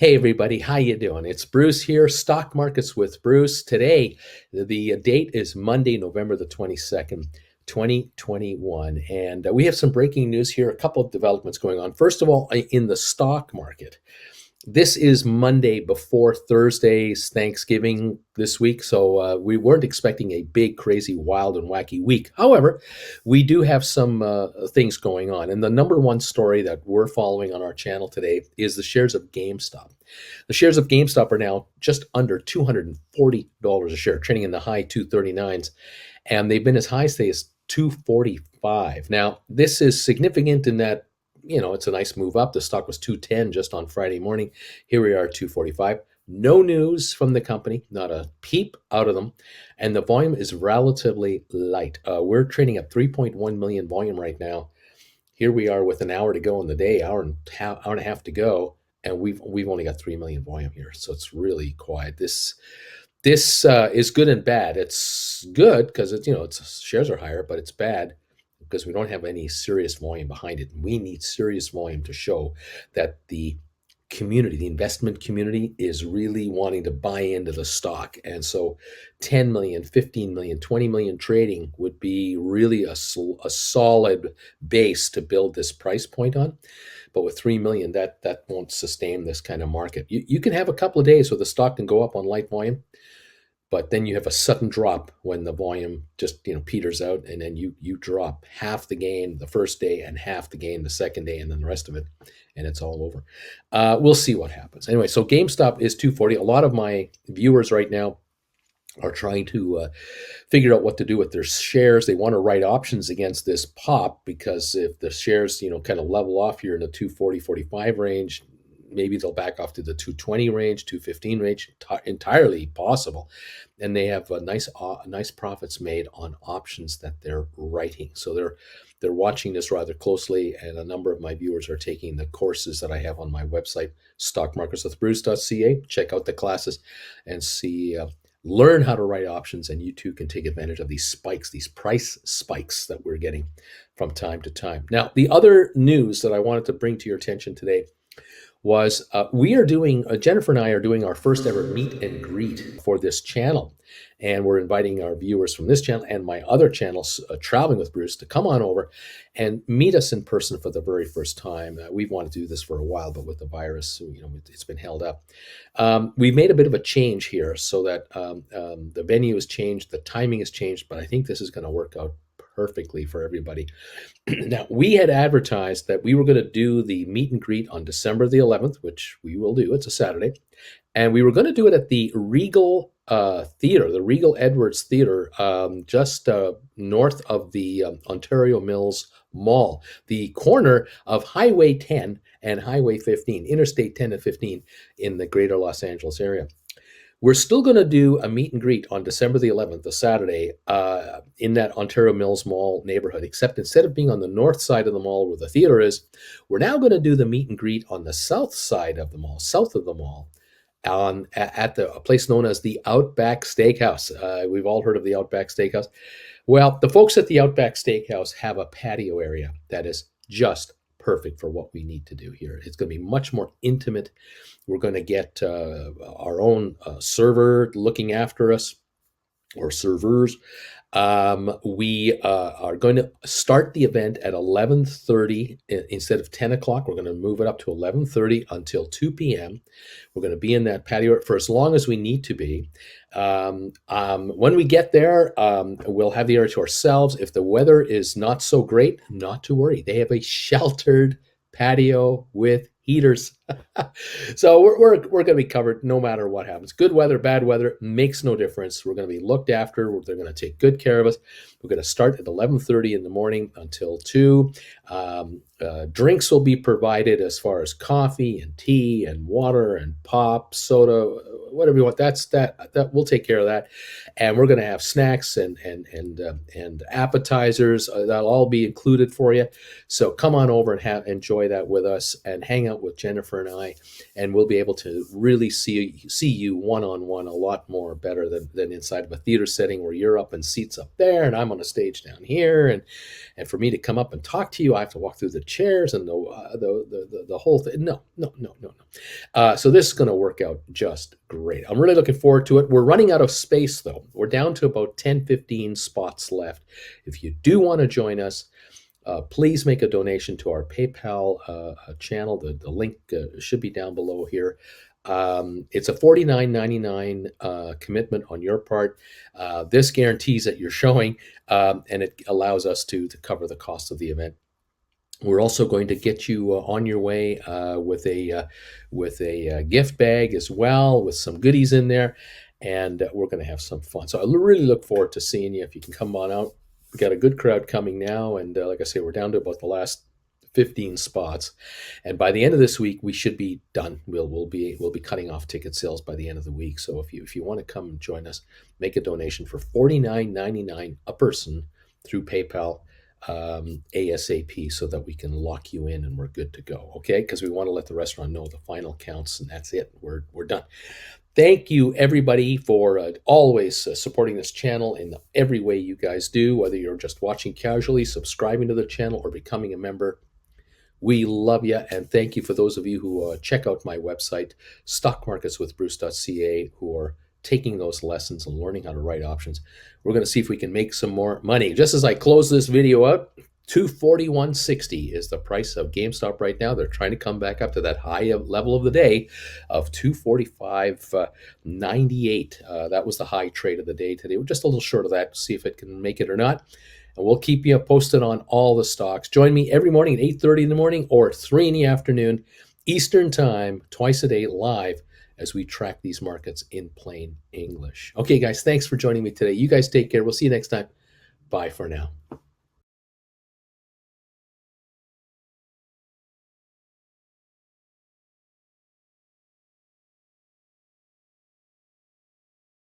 Hey everybody, how you doing? It's Bruce here, Stock Markets with Bruce. Today, the date is Monday, November the 22nd, 2021, and we have some breaking news here, a couple of developments going on. First of all, in the stock market, this is Monday before Thursday's Thanksgiving this week, so we weren't expecting a big, crazy, wild, and wacky week. However, we do have some things going on, and the number one story that we're following on our channel today is the shares of GameStop. The shares of GameStop are now just under $240 a share, trading in the high 239s, and they've been as high as 245. Now, this is significant in that it's a nice move up. The stock was 210 just on Friday morning. Here we are at 245. No news from the company, not a peep out of them. And the volume is relatively light. We're trading at 3.1 million volume right now. Here we are with an hour to go in the day, hour and a half to go. And we've only got 3 million volume here. So it's really quiet. This is good and bad. It's good because it's shares are higher, but it's bad because we don't have any serious volume behind it. We need serious volume to show that the community, the investment community, is really wanting to buy into the stock. And so 10 million, 15 million, 20 million trading would be really a solid base to build this price point on. But with 3 million, that won't sustain this kind of market. You can have a couple of days where the stock can go up on light volume, but then you have a sudden drop when the volume just peters out, and then you drop half the gain the first day and half the gain the second day, and then the rest of it, and it's all over. We'll see what happens. Anyway, so GameStop is 240. A lot of my viewers right now are trying to figure out what to do with their shares. They want to write options against this pop, because if the shares kind of level off here in the 240, 45 range, maybe they'll back off to the 220 range, 215 range, entirely possible. And they have nice profits made on options that they're writing. So they're watching this rather closely, and a number of my viewers are taking the courses that I have on my website, stockmarketswithbruce.ca. Check out the classes and learn how to write options, and you too can take advantage of these spikes, these price spikes that we're getting from time to time. Now, the other news that I wanted to bring to your attention today was Jennifer and I are doing our first ever meet and greet for this channel. And we're inviting our viewers from this channel and my other channels, Traveling with Bruce, to come on over and meet us in person for the very first time. We've wanted to do this for a while, but with the virus, it's been held up. We've made a bit of a change here so that the venue has changed, the timing has changed, but I think this is going to work out perfectly for everybody. Now, we had advertised that we were going to do the meet and greet on December the 11th, which we will do. It's a Saturday. And we were going to do it at the Regal Theatre, the Regal Edwards Theatre, just north of the Ontario Mills Mall, the corner of Highway 10 and Highway 15, Interstate 10 and 15 in the greater Los Angeles area. We're still going to do a meet and greet on December the 11th, the Saturday, in that Ontario Mills Mall neighborhood, except instead of being on the north side of the mall where the theater is, we're now going to do the meet and greet on the south side of the mall, south of the mall, at a place known as the OUTBACK Steakhouse. We've all heard of the OUTBACK Steakhouse. Well, the folks at the OUTBACK Steakhouse have a patio area that is just perfect for what we need to do here. It's going to be much more intimate. We're going to get our own server looking after us, or servers. We are going to start the event at 11:30 instead of 10 o'clock. We're going to move it up to 11:30 until 2 p.m. We're going to be in that patio for as long as we need to be. When we get there, we'll have the area to ourselves. If the weather is not so great, not to worry. They have a sheltered patio with heaters. So we're going to be covered no matter what happens. Good weather, bad weather, makes no difference. We're going to be looked after. They're going to take good care of us. We're going to start at 11:30 in the morning until 2. Drinks will be provided as far as coffee and tea and water and pop, soda, whatever you want. That we'll take care of that. And we're going to have snacks and appetizers. That'll all be included for you. So come on over and enjoy that with us, and hang out with Jennifer and I, and we'll be able to really see you one on one a lot more better than inside of a theater setting where you're up in seats up there and I'm on a stage down here, and for me to come up and talk to you, I have to walk through the chairs and the whole thing. No, no, no, no, no. So this is going to work out just great. I'm really looking forward to it. We're running out of space, though. We're down to about 10, 15 spots left. If you do want to join us, please make a donation to our PayPal channel. The link should be down below here. It's a $49.99 commitment on your part. This guarantees that you're showing, and it allows us to cover the cost of the event. We're also going to get you on your way with a gift bag as well, with some goodies in there, and we're going to have some fun. So I really look forward to seeing you. If you can come on out, we got a good crowd coming now, and like I say, we're down to about the last 15 spots, and by the end of this week, we should be done. We'll be cutting off ticket sales by the end of the week. So if you want to come and join us, make a donation for $49.99 a person through PayPal. ASAP, so that we can lock you in and we're good to go. Okay, because we want to let the restaurant know the final counts, and that's it. We're done. Thank you, everybody, for always supporting this channel in every way you guys do, whether you're just watching casually, subscribing to the channel, or becoming a member. We love you, and thank you for those of you who check out my website, stockmarketswithbruce.ca, who are taking those lessons and learning how to write options. We're going to see if we can make some more money. Just as I close this video out, $241.60 is the price of GameStop right now. They're trying to come back up to that high level of the day of $245.98. That was the high trade of the day today. We're just a little short of that. See if it can make it or not. And we'll keep you posted on all the stocks. Join me every morning at 8:30 in the morning or 3 in the afternoon, Eastern Time, twice a day live, as we track these markets in plain English. Okay, guys, thanks for joining me today. You guys take care. We'll see you next time. Bye for now.